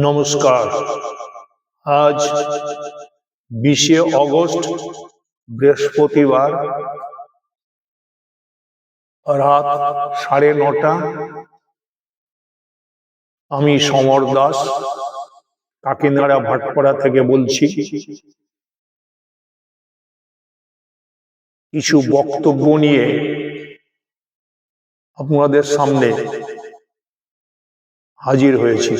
নমস্কার। আজ 20শে অগস্ট বৃহস্পতিবার রাত 9:30। আমি সমর দাস কাকিনাড়া ভাটপাড়া থেকে বলছি। কিছু বক্তব্য নিয়ে আপনাদের সামনে হাজির হয়েছি।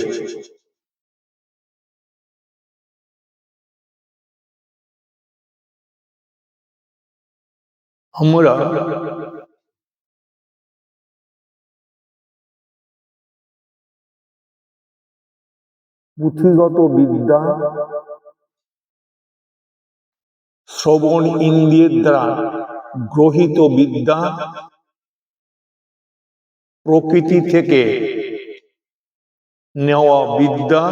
আমরা পুঁথিগত বিদ্যা, শ্রবণ ইন্দ্রিয়ের দ্বারা গ্রহীত বিদ্যা, প্রকৃতি থেকে নেওয়া বিদ্যা,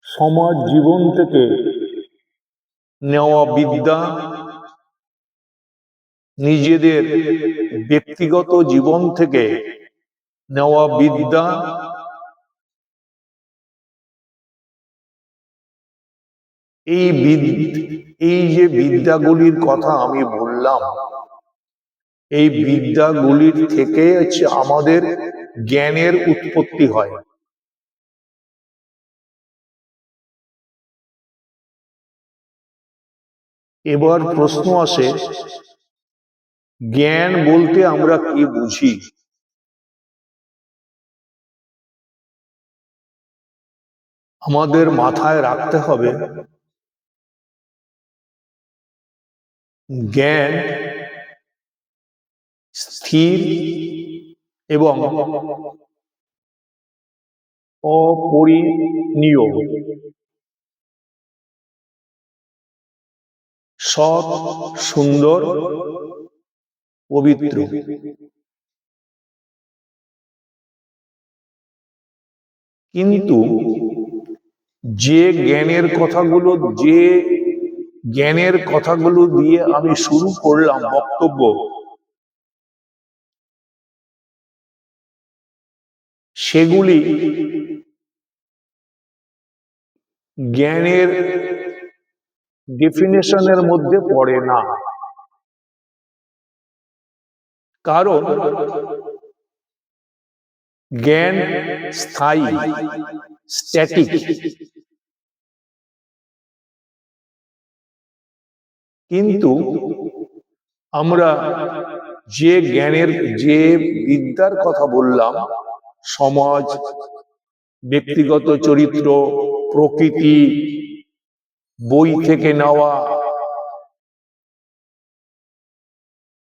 সমাজ জীবন থেকে নেওয়া বিদ্যা, নিজেদের ব্যক্তিগত জীবন থেকে নেওয়া বিদ্যা, এই যে বিদ্যাগুলির কথা আমি বললাম, এই বিদ্যাগুলির থেকে আমাদের জ্ঞানের উৎপত্তি হয়। এবার প্রশ্ন আসে, জ্ঞান বলতে আমরা কি বুঝি? আমাদের মাথায় রাখতে হবে, জ্ঞান স্থির এবং অপরিণীয়, সৎ, সুন্দর, পবিত্র। কিন্তু যে জ্ঞানের কথাগুলো দিয়ে আমি শুরু করলাম বক্তব্য, সেগুলি জ্ঞানের ডেফিনেশনের মধ্যে পড়ে না। কারণ জ্ঞান স্থায়ী, স্ট্যাটিক। কিন্তু আমরা যে বিদ্যার কথা বললাম, সমাজ, ব্যক্তিগত চরিত্র, প্রকৃতি, বই থেকে নেওয়া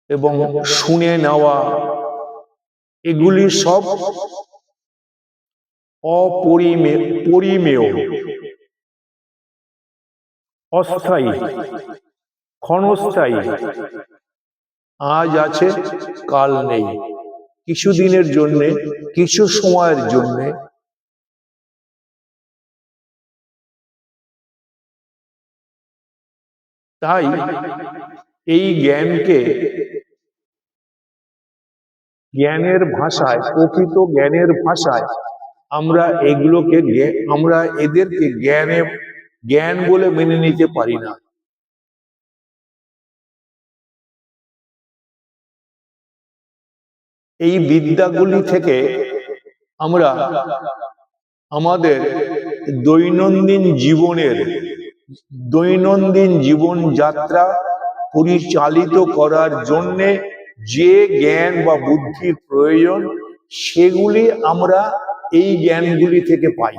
এবং শুনে নেওয়া, এগুলি সব পরিমেয়, অস্থায়ী, ক্ষণস্থায়ী। আজ আছে, কাল নেই, কিছুদিনের জন্য, কিছু সময়ের জন্য। তাই এই জ্ঞানকে জ্ঞানের ভাষায়, প্রকৃত জ্ঞানের ভাষায় আমরা এদেরকে জ্ঞান বলে মেনে নিতে পারি না। এই বিদ্যাগুলি থেকে আমরা আমাদের দৈনন্দিন জীবনযাত্রা পরিচালিত করার জন্য যে জ্ঞান বা বুদ্ধির প্রয়োজন, সেগুলি আমরা এই জ্ঞানগুলি থেকে পাই।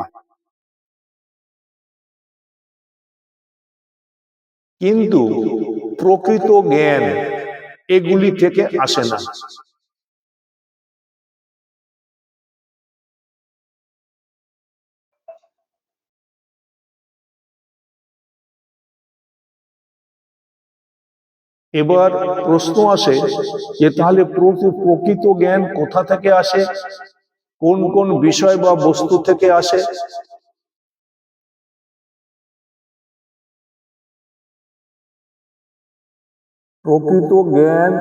কিন্তু প্রকৃত জ্ঞান এগুলি থেকে আসে না। এবার প্রশ্ন আসে যে তাহলে প্রকৃত জ্ঞান কোথা থেকে আসে, কোন কোন বিষয় বা বস্তু থেকে আসে? প্রকৃত জ্ঞান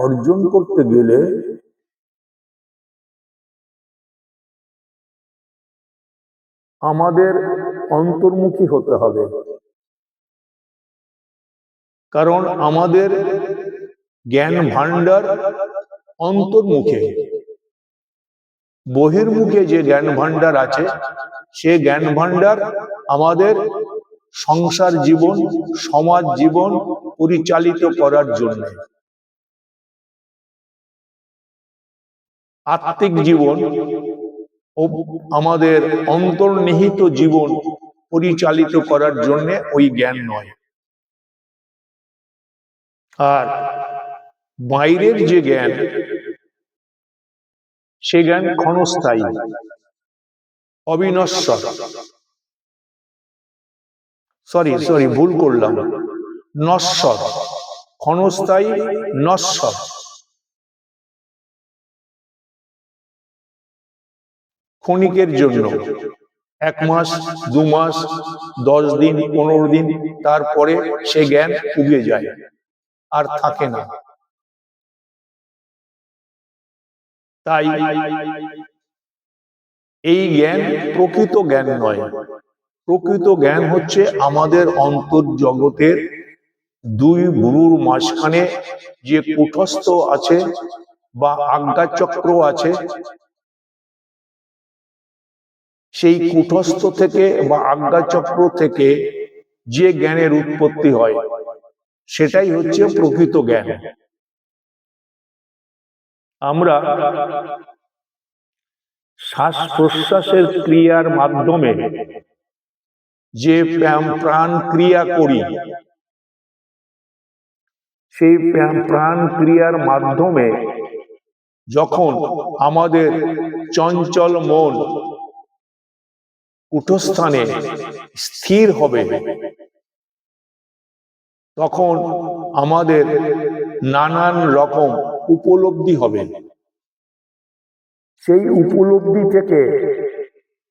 অর্জন করতে গেলে আমাদের অন্তর্মুখী হতে হবে, কারণ আমাদের জ্ঞান ভান্ডার অন্তর্মুখে। বহির্মুখে যে জ্ঞান ভান্ডার আছে, সে জ্ঞান ভান্ডার আমাদের সংসার জীবন, সমাজ জীবন পরিচালিত করার জন্য, আত্মিক জীবন ও আমাদের অন্তর্নিহিত জীবন পরিচালিত করার জন্য ওই জ্ঞান নয়। আর বাইরের যে জ্ঞান, সে জ্ঞান ক্ষণস্থায়ী, অবিনশ্বর। সরি ভুল করলাম, নশ্বর। ক্ষণস্থায়ী, নশ্বর। ক্ষণিকের জন্য 1 মাস, 2 মাস, 10 দিন, 15 দিন, তারপরে সে জ্ঞান উবে যায়, আর থাকে না। তাই এই জ্ঞান প্রকৃত জ্ঞান নয়। প্রকৃত জ্ঞান হচ্ছে আমাদের অন্তর্জগতের দুই ভ্রুর মাঝখানে যে কূটস্থ আছে বা আজ্ঞাচক্র আছে, সেই কূটস্থ থেকে বা আজ্ঞাচক্র থেকে যে জ্ঞানের উৎপত্তি হয়, সেটাই হচ্ছে প্রকৃত জ্ঞান। আমরা শ্বাস প্রশ্বাসের ক্রিয়ার মাধ্যমে যে প্রাণ ক্রিয়া করি, সেই প্রাণ ক্রিয়ার মাধ্যমে যখন আমাদের চঞ্চল মন কূটস্থানে স্থির হবে, তখন আমাদের নানান রকম উপলব্ধি হবে। সেই উপলব্ধি থেকে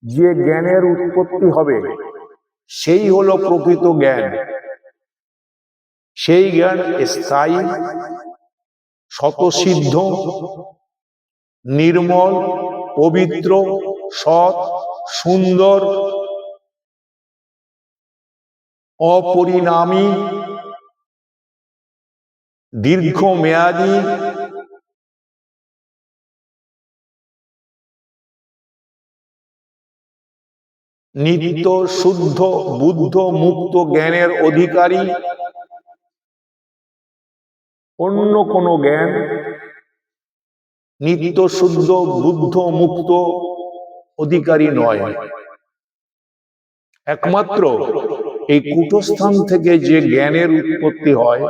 যে জ্ঞানের উৎপত্তি হবে, সেই হলো প্রকৃত জ্ঞান। সেই জ্ঞান স্থায়ী, স্বতঃসিদ্ধ, নির্মল, পবিত্র, সৎ, সুন্দর, অপরিণামী, দীর্ঘমেয়াদী, নিত্য শুদ্ধ বুদ্ধ মুক্ত জ্ঞানের অধিকারী। অন্য কোন জ্ঞান নিত্য শুদ্ধ বুদ্ধ মুক্ত অধিকারী নয়। একমাত্র এই কূটস্থান থেকে যে জ্ঞানের উৎপত্তি হয়,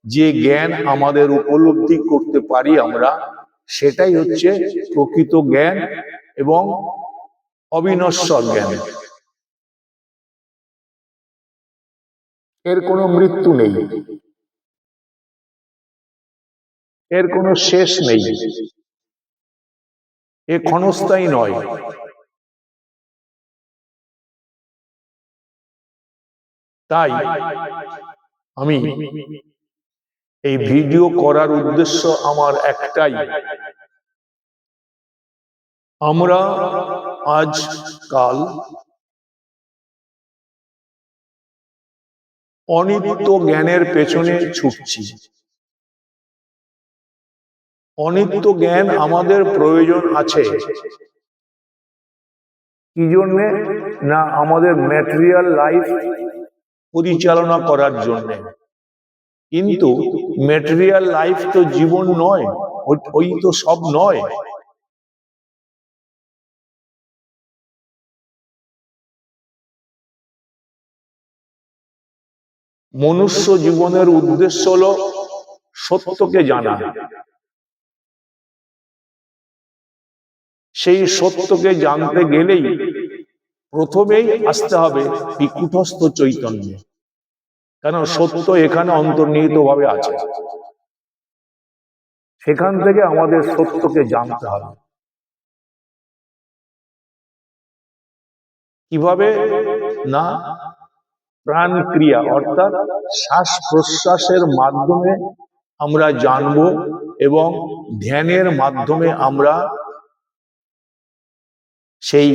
যে জ্ঞান আমাদের উপলব্ধি করতে পারি আমরা, সেটাই হচ্ছে প্রকৃত জ্ঞান এবং অবিনশ্বর জ্ঞান। এর কোনো মৃত্যু নেই, এর কোনো শেষ নেই, এ ক্ষণস্থায়ী নয়। তাই আমি এই ভিডিও করার উদ্দেশ্য আমার একটাই, আমরা আজকাল অনিত্য জ্ঞানের পেছনে ছুটছি। অনিত্য জ্ঞান আমাদের প্রয়োজন আছে কি জন্যে? না, আমাদের ম্যাটেরিয়াল লাইফ পরিচালনা করার জন্য। কিন্তু ম্যাটেরিয়াল লাইফ তো জীবন নয়, ওই তো সব নয়। মনুষ্য জীবনের উদ্দেশ্য হলো সত্যকে জানা। সেই সত্যকে জানতে গেলেই প্রথমেই আসতে হবে কূটস্থ চৈতন্য, কেন সত্য এখানে অন্তর্নিহিত ভাবে আছে। সেখান থেকে আমাদের সত্যকে জানতে হবে। কিভাবে? না, প্রাণ ক্রিয়া অর্থাৎ শ্বাস প্রশ্বাসের মাধ্যমে আমরা জানব, এবং ধ্যানের মাধ্যমে আমরা সেই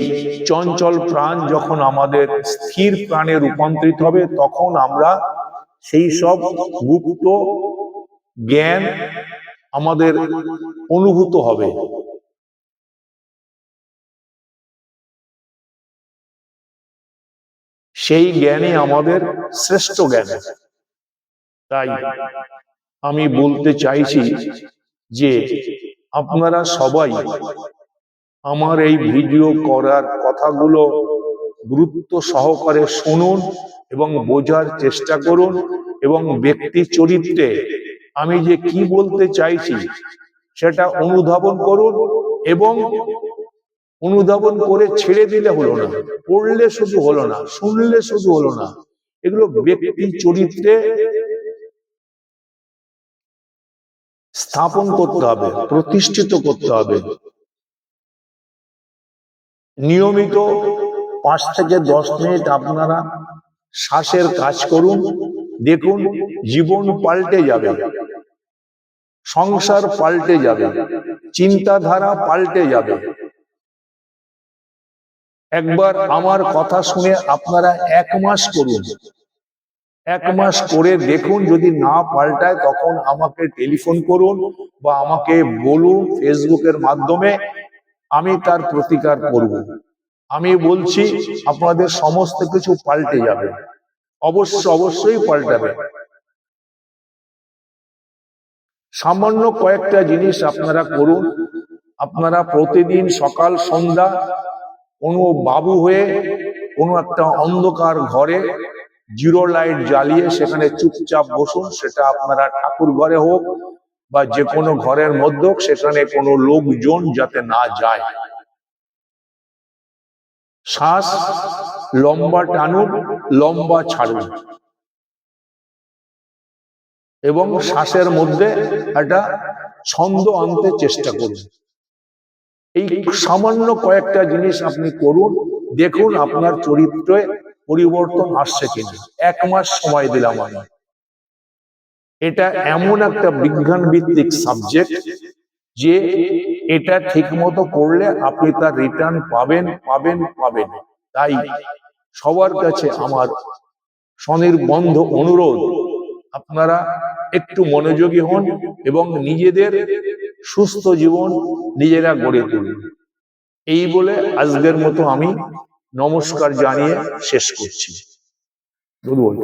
চঞ্চল প্রাণ যখন আমাদের স্থির প্রাণে রূপান্তরিত হবে, তখন আমরা সেই সব গুপ্ত জ্ঞান আমাদের অনুভূত হবে। সেই জ্ঞানই আমাদের শ্রেষ্ঠ জ্ঞান। তাই আমি বলতে চাইছি যে আপনারা সবাই আমার এই ভিডিও করার কথাগুলো গুরুত্ব সহকারে শুনুন এবং বোঝার চেষ্টা করুন, এবং ব্যক্তি চরিত্রে আমি যে কি বলতে চাইছি সেটা অনুধাবন করুন, এবং অনুধাবন করে ছেড়ে দিলে হলো না, পড়লে শুধু হলো না, শুনলে শুধু হলো না, এগুলো ব্যক্তি চরিত্রে স্থাপন করতে হবে, প্রতিষ্ঠিত করতে হবে। নিয়মিত 5 থেকে 10 মিনিট আপনারা শ্বাসের কাজ করুন, দেখুন জীবন পাল্টে যাবে, সংসার পাল্টে যাবে, চিন্তাধারা পাল্টে যাবে। একবার আমার কথা শুনে আপনারা 1 মাস করুন, 1 মাস করে দেখুন, যদি না পাল্টায় তখন আমাকে টেলিফোন করুন বা আমাকে বলুন ফেসবুকের মাধ্যমে, আমি তার প্রতিকার করব। আমি বলছি আপনাদের সমস্ত কিছু পাল্টে যাবে, অবশ্যই পাল্টাবে। সামান্য কয়েকটা জিনিস আপনারা করুন। আপনারা প্রতিদিন সকাল সন্ধ্যা কোনো বাবু হয়ে কোনো একটা অন্ধকার ঘরে জিরো লাইট জ্বালিয়ে সেখানে চুপচাপ বসুন। সেটা আপনারা ঠাকুর ঘরে হোক বা যে কোনো ঘরের মধ্যে হোক, সেখানে কোনো লোকজন যাতে না যায়। শ্বাস লম্বা টানুন, লম্বা ছাড়ুন, এবং শ্বাসের মধ্যে একটা ছন্দ আনতে চেষ্টা করুন। এই সামান্য কয়েকটা জিনিস আপনি করুন, দেখুন আপনার চরিত্রে পরিবর্তন আসছে কিনা। 1 মাস সময় দিলাম আমি। এটা এমন একটা বিজ্ঞান ভিত্তিক সাবজেক্ট যে এটা ঠিক মতো করলে আপনি তার রিটার্ন পাবেন পাবেন পাবেন। তাই সবার কাছে আমার স্বনির্বন্ধ অনুরোধ, আপনারা একটু মনোযোগী হন এবং নিজেদের সুস্থ জীবন নিজেরা গড়ে তুলুন। এই বলে আজকের মতো আমি নমস্কার জানিয়ে শেষ করছি। ধন্যবাদ।